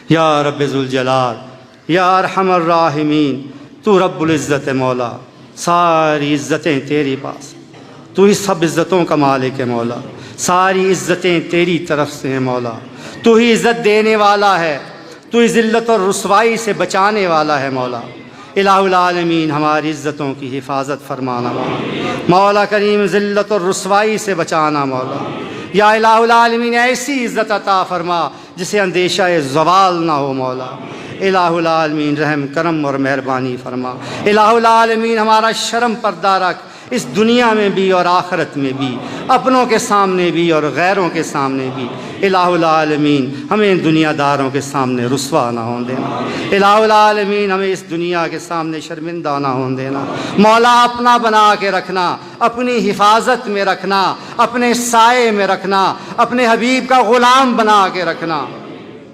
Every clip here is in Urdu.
یا رب ذوالجلال، یا ارحم الراحمین، تو رب العزت ہے مولا، ساری عزتیں تیری پاس، تو ہی سب عزتوں کا مالک ہے مولا، ساری عزتیں تیری طرف سے ہیں مولا، تو ہی عزت دینے والا ہے، تو ہی ذلت اور رسوائی سے بچانے والا ہے مولا۔ الہ العالمین ہماری عزتوں کی حفاظت فرمانا مولا، مولا کریم ذلت اور رسوائی سے بچانا مولا۔ یا الہ العالمین ایسی عزت عطا فرما جسے اندیشہ زوال نہ ہو مولا۔ الہ العالمین رحم کرم اور مہربانی فرما۔ الہ العالمین ہمارا شرم پردہ رکھ، اس دنیا میں بھی اور آخرت میں بھی، اپنوں کے سامنے بھی اور غیروں کے سامنے بھی۔ الہ العالمین ہمیں دنیا داروں کے سامنے رسوا نہ ہون دینا، الہ العالمین ہمیں اس دنیا کے سامنے شرمندہ نہ ہون دینا۔ مولا اپنا بنا کے رکھنا، اپنی حفاظت میں رکھنا، اپنے سائے میں رکھنا، اپنے حبیب کا غلام بنا کے رکھنا۔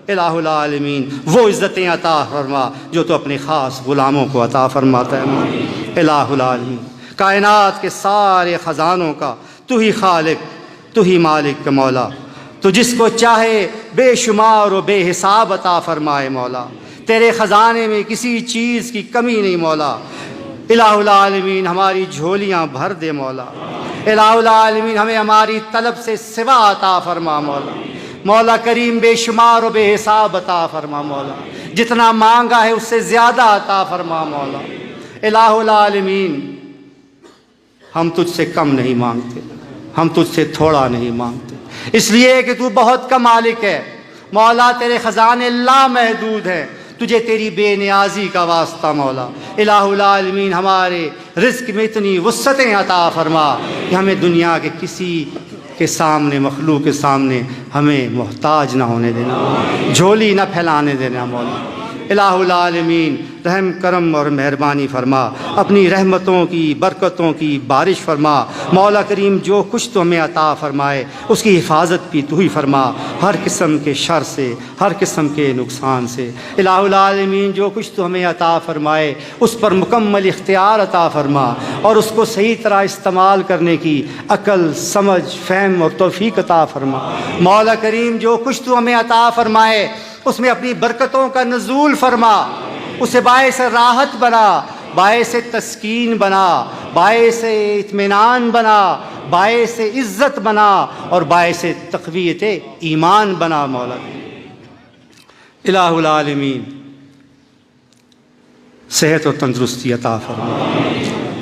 الہ العالمین وہ عزتیں عطا فرما جو تو اپنے خاص غلاموں کو عطا فرماتا ہے۔ الہ العالمین کائنات کے سارے خزانوں کا تو ہی خالق، تو ہی مالک کا مولا، تو جس کو چاہے بے شمار و بے حساب عطا فرمائے مولا۔ تیرے خزانے میں کسی چیز کی کمی نہیں مولا۔ الہ العالمین ہماری جھولیاں بھر دے مولا۔ الہ العالمین ہمیں ہماری طلب سے سوا عطا فرما مولا۔ مولا کریم بے شمار و بے حساب عطا فرما مولا، جتنا مانگا ہے اس سے زیادہ عطا فرما مولا۔ الہ العالمین ہم تجھ سے کم نہیں مانگتے، ہم تجھ سے تھوڑا نہیں مانگتے، اس لیے کہ تو بہت کا مالک ہے مولا، تیرے خزانے لامحدود ہیں، تجھے تیری بے نیازی کا واسطہ مولا۔ الہ العالمین ہمارے رزق میں اتنی وسعتیں عطا فرما کہ ہمیں دنیا کے کسی کے سامنے، مخلوق کے سامنے ہمیں محتاج نہ ہونے دینا، جھولی نہ پھیلانے دینا مولا۔ الہ العالمین رحم کرم اور مہربانی فرما، اپنی رحمتوں کی برکتوں کی بارش فرما مولا کریم۔ جو کچھ تو ہمیں عطا فرمائے اس کی حفاظت بھی تو ہی فرما، ہر قسم کے شر سے، ہر قسم کے نقصان سے۔ الہ العالمین جو کچھ تو ہمیں عطا فرمائے اس پر مکمل اختیار عطا فرما، اور اس کو صحیح طرح استعمال کرنے کی عقل، سمجھ، فہم اور توفیق عطا فرما مولا کریم۔ جو کچھ تو ہمیں عطا فرمائے اس میں اپنی برکتوں کا نزول فرما، اسے باعث راحت بنا، باعث تسکین بنا، باعث اطمینان بنا، باعث عزت بنا اور باعث تقویت ایمان بنا مولا۔ الہ العالمین صحت و تندرستی عطا فرما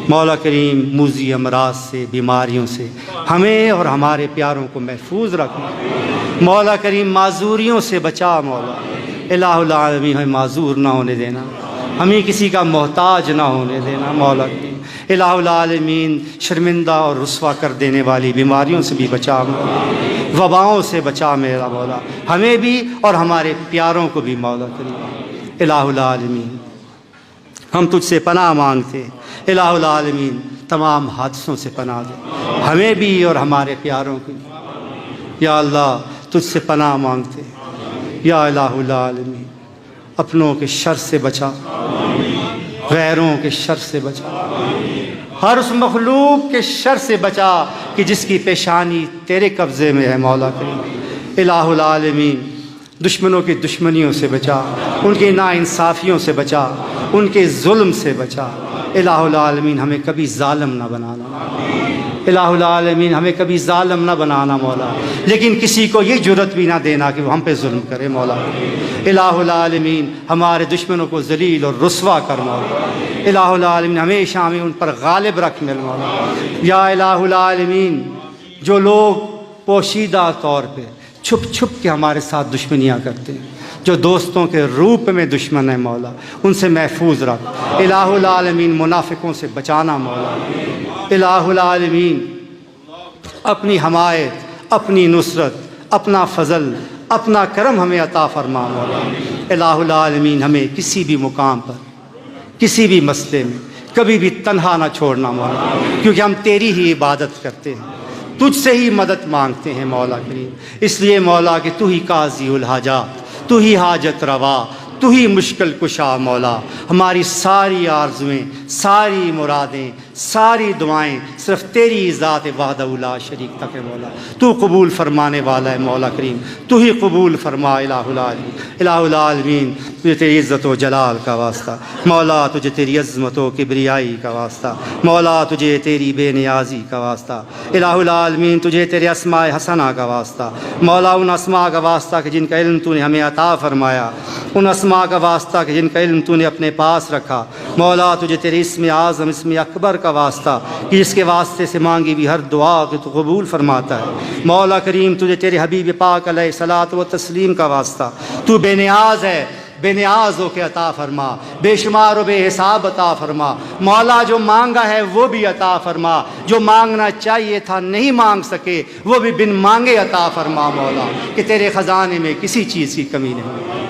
مولا کریم، موذی امراض سے، بیماریوں سے ہمیں اور ہمارے پیاروں کو محفوظ رکھنا مولا کریم، معذوریوں سے بچا مولا۔ الہ العالمین ہمیں معذور نہ ہونے دینا، ہمیں کسی کا محتاج نہ ہونے دینا مولا کریم۔ الہ العالمین شرمندہ اور رسوا کر دینے والی بیماریوں سے بھی بچا مولا، وباؤں سے بچا میرا مولا، ہمیں بھی اور ہمارے پیاروں کو بھی مولا کریم۔ الہ العالمین ہم تجھ سے پناہ مانگتے، الہ العالمین تمام حادثوں سے پناہ دے ہمیں بھی اور ہمارے پیاروں کو۔ یا اللہ تجھ سے پناہ مانگتے، یا الہ العالمین اپنوں کے شر سے بچا، غیروں کے شر سے بچا، ہر اس مخلوق کے شر سے بچا کہ جس کی پیشانی تیرے قبضے میں ہے مولا کریم۔ الہ العالمین دشمنوں کی دشمنیوں سے بچا، ان کی ناانصافیوں سے بچا، ان کے ظلم سے بچا۔ الہ العالمین ہمیں کبھی ظالم نہ بنانا، الہ العالمین ہمیں کبھی ظالم نہ بنانا مولا، لیکن کسی کو یہ جرت بھی نہ دینا کہ وہ ہم پہ ظلم کرے مولا۔ الہ العالمین ہمارے دشمنوں کو ذلیل اور رسوا کر مولا۔ الہ العالمین ہمیشہ ہمیں ان پر غالب رکھ مل مولا۔ یا الہ العالمین جو لوگ پوشیدہ طور پہ چھپ چھپ کے ہمارے ساتھ دشمنیاں کرتے ہیں، جو دوستوں کے روپ میں دشمن ہیں مولا، ان سے محفوظ رکھ۔ الہ العالمین منافقوں سے بچانا مولا۔ الہ العالمین اپنی حمایت، اپنی نصرت، اپنا فضل، اپنا کرم ہمیں عطا فرما مولا۔ الہ العالمین ہمیں کسی بھی مقام پر، کسی بھی مسئلے میں کبھی بھی تنہا نہ چھوڑنا مولا، کیونکہ ہم تیری ہی عبادت کرتے ہیں، تجھ سے ہی مدد مانگتے ہیں مولا کریم۔ اس لیے مولا کہ تو ہی قاضی الحاجات، تو ہی حاجت روا، تو ہی مشکل کشا مولا. ہماری ساری آرزویں، ساری مرادیں، ساری دعائیں صرف تیری ذات وحدہ لا شریک تک ہے مولا. تو قبول فرمانے والا ہے مولا کریم، تو ہی قبول فرما الہ العالمین. الہ العالمین تجھے تیری عزت و جلال کا واسطہ مولا، تجھے تیری عظمت و کبریائی کا واسطہ مولا، تجھے تیری بے نیازی کا واسطہ الہ العالمین، تجھے تیرے اسماء حسنہ کا واسطہ مولا، ان اسماء کا واسطہ کہ جن کا علم تو نے ہمیں عطا فرمایا، ان اسماء کا واسطہ کہ جن کا علم تو نے اپنے پاس رکھا مولا، تجھے تیرے اسم اعظم اسم اکبر کا واسطہ کہ جس کے واسطے سے مانگی بھی ہر دعا کہ تو قبول فرماتا ہے مولا کریم. تجھے تیرے حبیب پاک علیہ الصلاۃ و تسلیم کا واسطہ، تو بے نیاز ہے، بے نیاز ہو کے عطا فرما، بے شمار و بے حساب عطا فرما مولا. جو مانگا ہے وہ بھی عطا فرما، جو مانگنا چاہیے تھا نہیں مانگ سکے وہ بھی بن مانگے عطا فرما مولا، کہ تیرے خزانے میں کسی چیز کی کمی نہیں.